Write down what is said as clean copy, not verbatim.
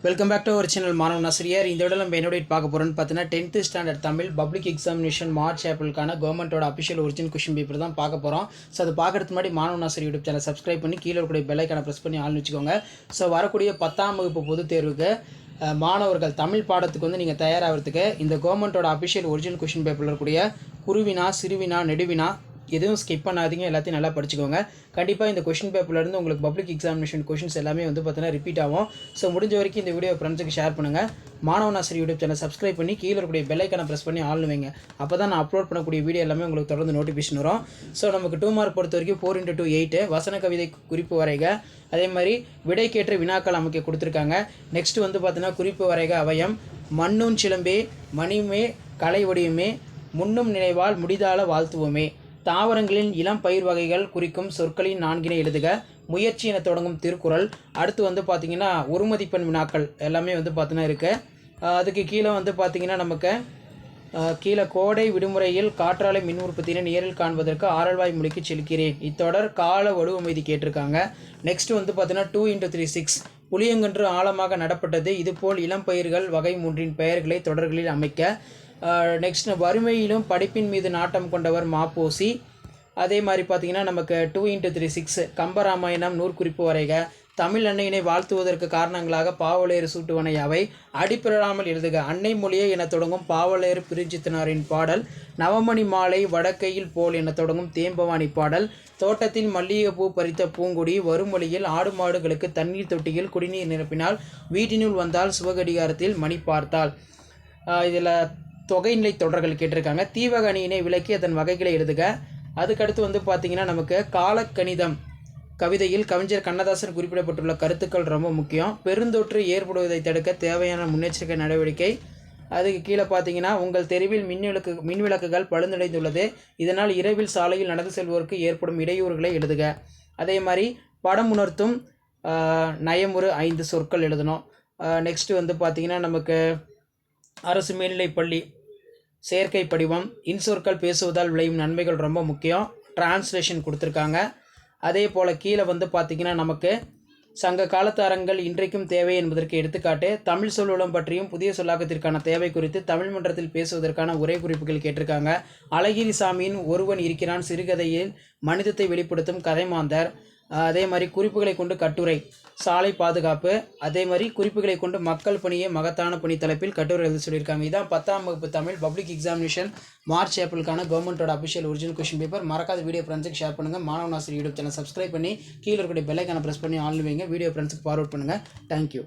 Welcome back to our channel மாணவன் ஆசிரியர். இந்த விட நம்ம என்னோட பார்க்க போகிறோன்னு பார்த்தீங்கன்னா 10th standard Tamil public examination March ஏப்ரலுக்கான கவர்மெண்ட்டோட அஃபிஷியல் ஒரிஜினல் கொஷின் பேப்பர் தான் பார்க்க போகிறோம். ஸோ அது பார்க்கறதுக்கு முன்னாடி மாணவன் ஆசிரியர் யூடியூப் சேனல் சப்ஸ்கிரைப் பண்ணி கீழே இருக்கக்கூடிய பெல் ஐக்கானை ப்ரெஸ் பண்ணி ஆள்னு வச்சுக்கோங்க. ஸோ வரக்கூடிய 10ஆம் வகுப்பு பொதுத் தேர்வுக்கு மாணவர்கள் தமிழ் பாடத்துக்கு வந்து நீங்கள் தயாராகிறதுக்கு இந்த கவர்மெண்ட்டோட அஃபிஷியல் ஒரிஜினல் கொஷின் பேப்பரில் இருக்கக்கூடிய குருவினா, சிறுவினா, நெடுவினா எதுவும் ஸ்கிப் பண்ணாதீங்க, எல்லாத்தையும் நல்லா படிச்சுக்கோங்க. கண்டிப்பாக இந்த கொஷின் பேப்பர்லேருந்து உங்களுக்கு பப்ளிக் எக்ஸாமினேஷன் கொஷின்ஸ் எல்லாமே வந்து பார்த்தீங்கன்னா ரிப்பீட் ஆகும். ஸோ முடிஞ்ச வரைக்கும் இந்த வீடியோ ஃப்ரெண்ட்ஸுக்கு ஷேர் பண்ணுங்கள். மாணவன் ஆசிரியர் யூடியூப் சேனல் சப்ஸ்கிரைப் பண்ணி கீழே இருக்கக்கூடிய பெல் ஐக்கானை ப்ரெஸ் பண்ணி ஆள்னு வைங்க. அப்போ தான் நான் அப்லோட் பண்ணக்கூடிய வீடியோ எல்லாமே உங்களுக்கு தொடர்ந்து நோட்டிஃபிகேஷன் வரும். ஸோ நமக்கு 2 மார்க் பொறுத்த வரைக்கும் 4x2 8 வசன கவிதை குறிப்பு வரைக, அதே மாதிரி விடைக்கேற்ற வினாக்கள் அமைக்க கொடுத்துருக்காங்க. நெக்ஸ்ட் வந்து பார்த்தீங்கன்னா குறிப்பு வரைக அவயம், மண்ணும் சிலம்பே மணிமே கலை வடிவமே முன்னும் நினைவால் முடிதால வாழ்த்துவோமே, தாவரங்களின் இளம் பயிர் வகைகள் குறிக்கும் சொற்களின் 4 எழுதுக, முயற்சி என தொடங்கும் திருக்குறள். அடுத்து வந்து பார்த்திங்கன்னா ஒரு மதிப்பெண் வினாக்கள் எல்லாமே வந்து பார்த்தீங்கன்னா இருக்குது. அதுக்கு கீழே வந்து பார்த்திங்கன்னா நமக்கு கீழே கோடை விடுமுறையில் காற்றாலை மின் உற்பத்தியினை நேரில் காண்பதற்கு ஆரல்வாய் மொழிக்கு செல்கிறேன். இத்தொடர் கால வடிவமைதி கேட்டிருக்காங்க. நெக்ஸ்ட் வந்து பார்த்தீங்கன்னா 2x3 6 புளியங்கன்று ஆழமாக நடப்பட்டது, இதுபோல் இளம் பயிர்கள் வகை 3 பெயர்களை தொடர்களில் அமைக்க. நெக்ஸ்ட் வறுமையிலும் படிப்பின் மீது நாட்டம் கொண்டவர் மாப்போசி. அதே மாதிரி பார்த்திங்கன்னா நமக்கு 2x3 6 கம்பராமாயணம் நூற்குறிப்பு வரைக, தமிழ் அன்னையினை வாழ்த்துவதற்கு காரணங்களாக பாவலேறு சூட்டுவனை அவை, அடிப்பிரடாமல் எழுதுக, அன்னை மொழியே என தொடங்கும் பாவலேறு பிரிஞ்சித்தனாரின் பாடல், நவமணி மாலை வடக்கையில் போல் என தொடங்கும் தேம்பவாணி பாடல், தோட்டத்தில் மல்லிகைப்பூ பறித்த பூங்குடி, வரும் வழியில் ஆடு மாடுகளுக்கு தண்ணீர் தொட்டியில் குடிநீர் நிரப்பினால், வீட்டினுள் வந்தால் சுவகடிகாரத்தில் மணி பார்த்தால். இதில் தொகைநிலை தொடர்கள் கேட்டிருக்காங்க. தீவக அணியினை விளக்கி அதன் வகைகளை எழுதுக. அதுக்கடுத்து வந்து பார்த்திங்கன்னா நமக்கு காலக்கணிதம் கவிதையில் கவிஞர் கண்ணதாசன் குறிப்பிடப்பட்டுள்ள கருத்துக்கள் ரொம்ப முக்கியம். பெருந்தொற்று ஏற்படுவதை தடுக்க தேவையான முன்னெச்சரிக்கை நடவடிக்கை. அதுக்கு கீழே பார்த்தீங்கன்னா உங்கள் தெருவில் மின்விளக்குகள் பழுந்தடைந்துள்ளது, இதனால் இரவில் சாலையில் நடந்து செல்வோருக்கு ஏற்படும் இடையூறுகளை எழுதுக. அதே மாதிரி படம் உணர்த்தும் நயமுறு 5 சொற்கள் எழுதணும். நெக்ஸ்ட் வந்து பார்த்திங்கன்னா நமக்கு அரசு மேல்நிலைப்பள்ளி செயற்கை படிவம், இன்சொற்கள் பேசுவதால் விளையும் நன்மைகள் ரொம்ப முக்கியம். டிரான்ஸ்லேஷன் கொடுத்துருக்காங்க. அதே போல் கீழே வந்து பார்த்திங்கன்னா நமக்கு சங்க காலத்து அறங்கள் இன்றைக்கும் தேவை என்பதற்கு எடுத்துக்காட்டு, தமிழ் சொல்லுளம் பற்றியும் புதிய சொல்லாக்கத்திற்கான தேவை குறித்து தமிழ் மன்றத்தில் பேசுவதற்கான உரை குறிப்புகள் கேட்டிருக்காங்க. அழகிரி சாமியின் ஒருவன் இருக்கிறான் சிறுகதையில் மனிதத்தை வெளிப்படுத்தும் கதைமாந்தர். அதே மாதிரி குறிப்புகளை கொண்டு கட்டுரை சாலை பாதுகாப்பு, அதே மாதிரி குறிப்புகளை கொண்டு மக்கள் பணியே மகத்தான பணி தலைப்பில் கட்டுரை எழுத சொல்லியிருக்காங்க. இதான் 10ஆம் வகுப்பு தமிழ் பப்ளிக் எக்ஸாமினேஷன் மார்ச் ஏப்ரலுக்கான கவர்மெண்ட்டோட அஃபிஷியல் ஒரிஜினல் கொஷின் பேப்பர். மறக்காத வீடியோ ஃப்ரெண்ட்ஸுக்கு ஷேர் பண்ணுங்கள். மாணவன் ஆசிரியர் யூடியூப் சேனல் சப்ஸ்கிரைப் பண்ணி கீழே இருக்கக்கூடிய பெல் ஐக்கானை ப்ரெஸ் பண்ணி ஆன் வைங்க. வீடியோ ஃப்ரெண்ட்ஸுக்கு ஃபார்வர்ட் பண்ணுங்கள். தேங்க்யூ.